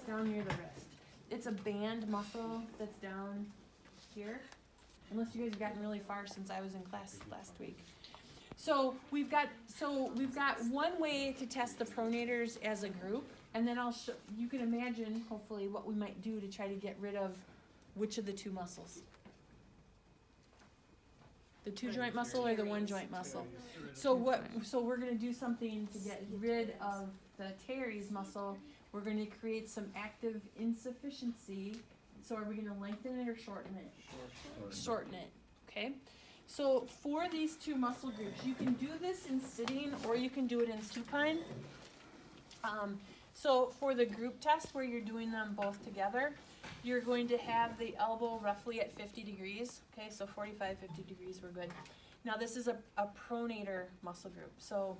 down near the wrist. It's a band muscle that's down here. Unless you guys have gotten really far since I was in class last week. So we've got one way to test the pronators as a group, and then I'll show you can imagine hopefully what we might do to try to get rid of which of the two muscles. The two joint muscle or the one joint muscle. So we're gonna do something to get rid of the Teres muscle. We're gonna create some active insufficiency. So are we gonna lengthen it or shorten it? Shorten it, okay? So for these two muscle groups, you can do this in sitting or you can do it in supine. So for the group test where you're doing them both together, you're going to have the elbow roughly at 50 degrees. Okay, so 45, 50 degrees, we're good. Now this is a pronator muscle group. So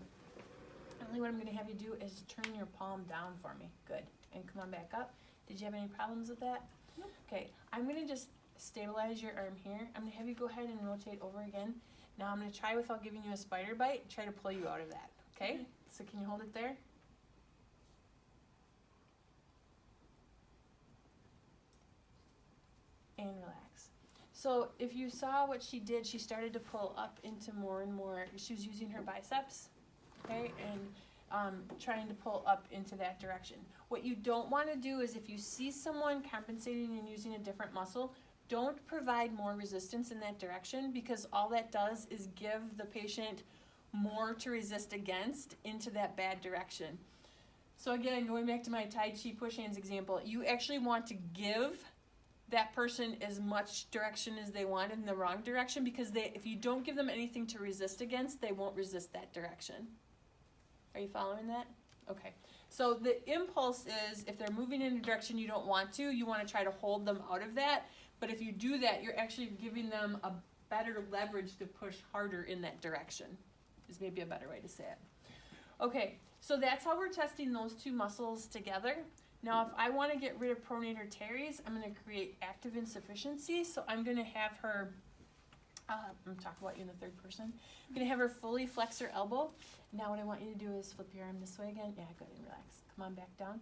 only what I'm gonna have you do is turn your palm down for me. Good, and come on back up. Did you have any problems with that? No. Okay, I'm gonna just stabilize your arm here. I'm gonna have you go ahead and rotate over again. Now I'm gonna try, without giving you a spider bite, try to pull you out of that, okay? So can you hold it there? And relax. So if you saw what she did, she started to pull up into more and more. She was using her biceps, okay, and trying to pull up into that direction. What you don't want to do is if you see someone compensating and using a different muscle, don't provide more resistance in that direction, because all that does is give the patient more to resist against into that bad direction. So again, going back to my Tai Chi push hands example, you actually want to give that person as much direction as they want in the wrong direction, because if you don't give them anything to resist against, they won't resist that direction. Are you following that? Okay. So the impulse is, if they're moving in a direction you don't want to, you want to try to hold them out of that. But if you do that, you're actually giving them a better leverage to push harder in that direction, is maybe a better way to say it. Okay, so that's how we're testing those two muscles together. Now, if I want to get rid of pronator teres, I'm going to create active insufficiency. So I'm going to have her, I'm talking about you in the third person. I'm going to have her fully flex her elbow. Now what I want you to do is flip your arm this way again. Yeah, good, and relax. Come on back down.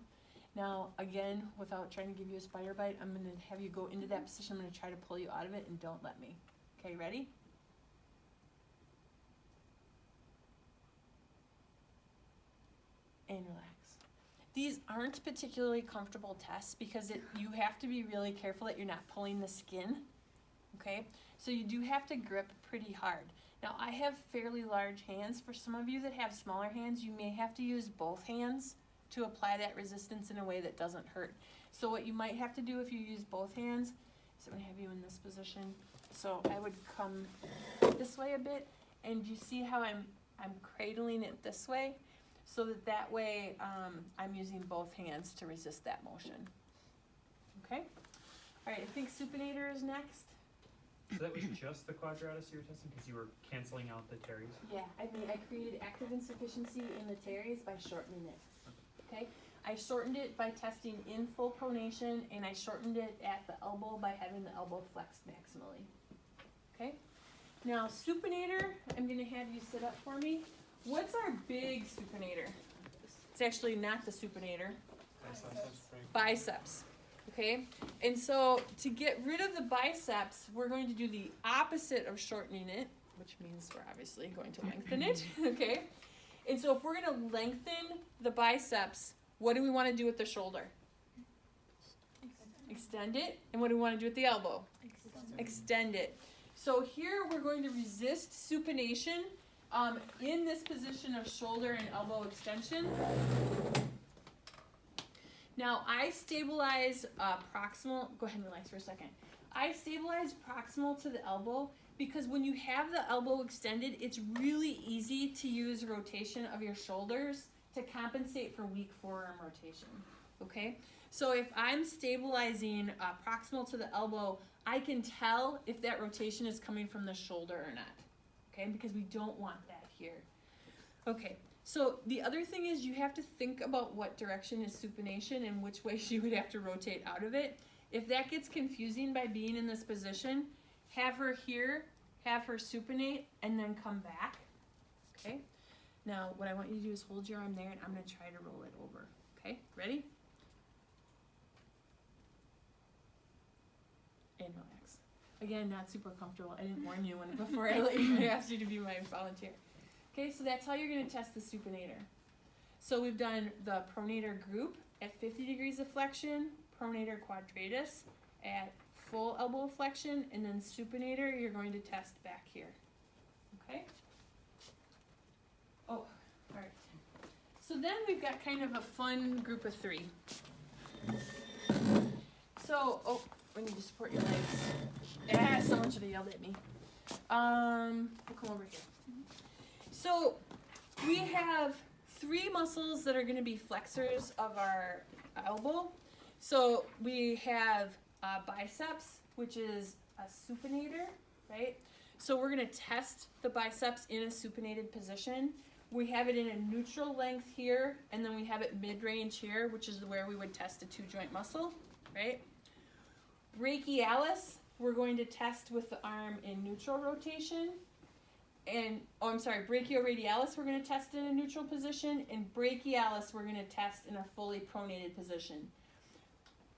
Now, again, without trying to give you a spider bite, I'm going to have you go into that position. I'm going to try to pull you out of it, and don't let me. Okay, ready? And relax. These aren't particularly comfortable tests because you have to be really careful that you're not pulling the skin, okay? So you do have to grip pretty hard. Now, I have fairly large hands. For some of you that have smaller hands, you may have to use both hands to apply that resistance in a way that doesn't hurt. So what you might have to do if you use both hands is I'm going to have you in this position. So I would come this way a bit, and you see how I'm cradling it this way? So that way I'm using both hands to resist that motion. Okay? All right, I think supinator is next. So that was just the quadratus you were testing because you were canceling out the teres? Yeah, I created active insufficiency in the teres by shortening it. Okay? I shortened it by testing in full pronation, and I shortened it at the elbow by having the elbow flexed maximally. Okay? Now, supinator, I'm going to have you sit up for me. What's our big supinator? It's actually not the supinator. Biceps. Okay? And so to get rid of the biceps, we're going to do the opposite of shortening it, which means we're obviously going to lengthen it. Okay? And so if we're going to lengthen the biceps, what do we want to do with the shoulder? Extend it. And what do we want to do with the elbow? Extend it. So here we're going to resist supination in this position of shoulder and elbow extension. Now I stabilize proximal, go ahead and relax for a second. I stabilize proximal to the elbow because when you have the elbow extended, it's really easy to use rotation of your shoulders to compensate for weak forearm rotation, okay? So if I'm stabilizing proximal to the elbow, I can tell if that rotation is coming from the shoulder or not, okay? Because we don't want that here. Okay, so the other thing is you have to think about what direction is supination and which way she would have to rotate out of it. If that gets confusing by being in this position, have her here, have her supinate, and then come back, okay? Now, what I want you to do is hold your arm there, and I'm going to try to roll it over, okay? Ready? Again, not super comfortable. I didn't warn you before I asked you to be my volunteer. Okay, so that's how you're going to test the supinator. So we've done the pronator group at 50 degrees of flexion, pronator quadratus at full elbow flexion, and then supinator you're going to test back here. Okay? Oh, all right. So then we've got kind of a fun group of three. So, oh, we need to support your legs. Someone should have yelled at me. We'll come over here. So we have three muscles that are going to be flexors of our elbow. So we have biceps, which is a supinator, right? So we're going to test the biceps in a supinated position. We have it in a neutral length here, and then we have it mid-range here, which is where we would test a two-joint muscle, right? Brachialis, we're going to test with the arm in neutral rotation. And, brachioradialis, we're going to test in a neutral position. And brachialis, we're going to test in a fully pronated position.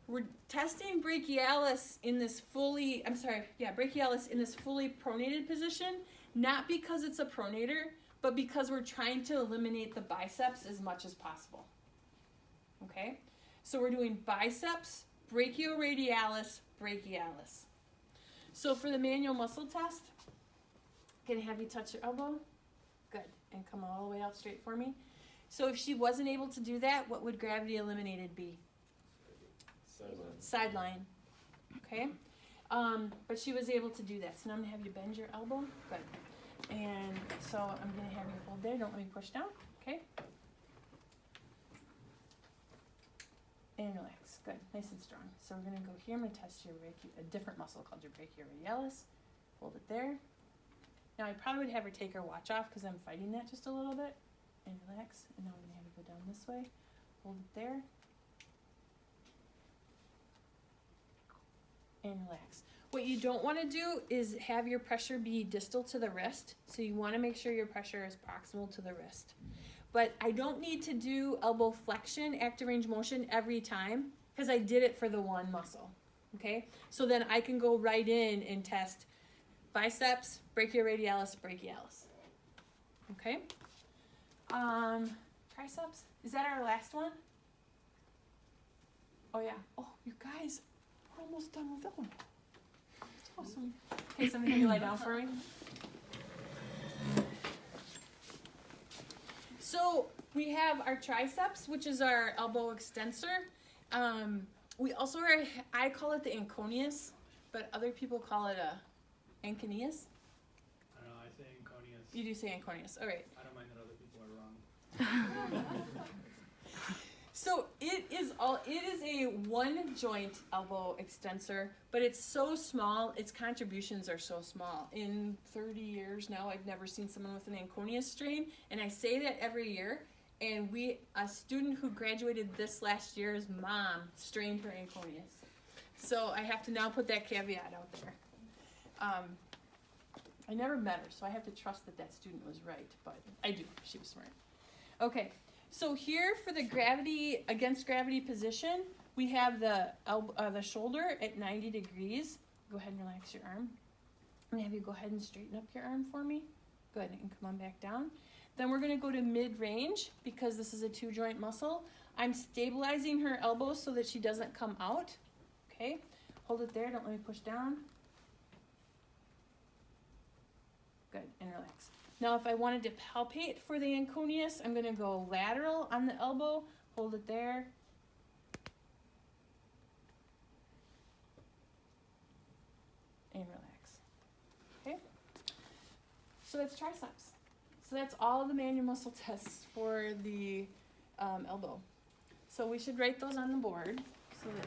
We're testing brachialis in this fully pronated position, not because it's a pronator, but because we're trying to eliminate the biceps as much as possible. Okay? So we're doing biceps, brachioradialis, brachialis. So for the manual muscle test, can I have you touch your elbow? Good. And come all the way out straight for me. So if she wasn't able to do that, what would gravity eliminated be? Sideline. Okay? But she was able to do that. So now I'm going to have you bend your elbow. Good. And so I'm going to have you hold there. Don't let me push down. Okay? And relax. Good. Nice and strong. So we're going to go here. I'm going to test a different muscle called your brachioradialis. Hold it there. Now I probably would have her take her watch off because I'm fighting that just a little bit. And relax. And now I'm going to have her go down this way. Hold it there. And relax. What you don't want to do is have your pressure be distal to the wrist. So you want to make sure your pressure is proximal to the wrist. But I don't need to do elbow flexion, active range motion every time because I did it for the one muscle. Okay? So then I can go right in and test biceps, brachioradialis, brachialis. Okay? Triceps. Is that our last one? Oh yeah. Oh, you guys, we're almost done with that one. That's awesome. Okay, somebody can you lie down for me? So we have our triceps, which is our elbow extensor. We also I call it the Anconeus, but other people call it a Anconeus. I don't know, I say Anconeus. You do say Anconeus. All right. I don't mind that other people are wrong. So it is a one joint elbow extensor, but it's so small, its contributions are so small. In 30 years now, I've never seen someone with an Anconeus strain, and I say that every year, and a student who graduated this last year's mom strained her Anconeus. So I have to now put that caveat out there. I never met her, so I have to trust that student was right, but I do, she was smart. Okay. So here for the gravity against gravity position, we have the shoulder at 90 degrees. Go ahead and relax your arm. I'm going to have you go ahead and straighten up your arm for me. Good, and come on back down. Then we're going to go to mid-range because this is a two-joint muscle. I'm stabilizing her elbow so that she doesn't come out. Okay, hold it there, don't let me push down. Good, and relax. Now, if I wanted to palpate for the Anconeus, I'm going to go lateral on the elbow, hold it there. And relax. Okay? So that's triceps. So that's all the manual muscle tests for the elbow. So we should write those on the board so that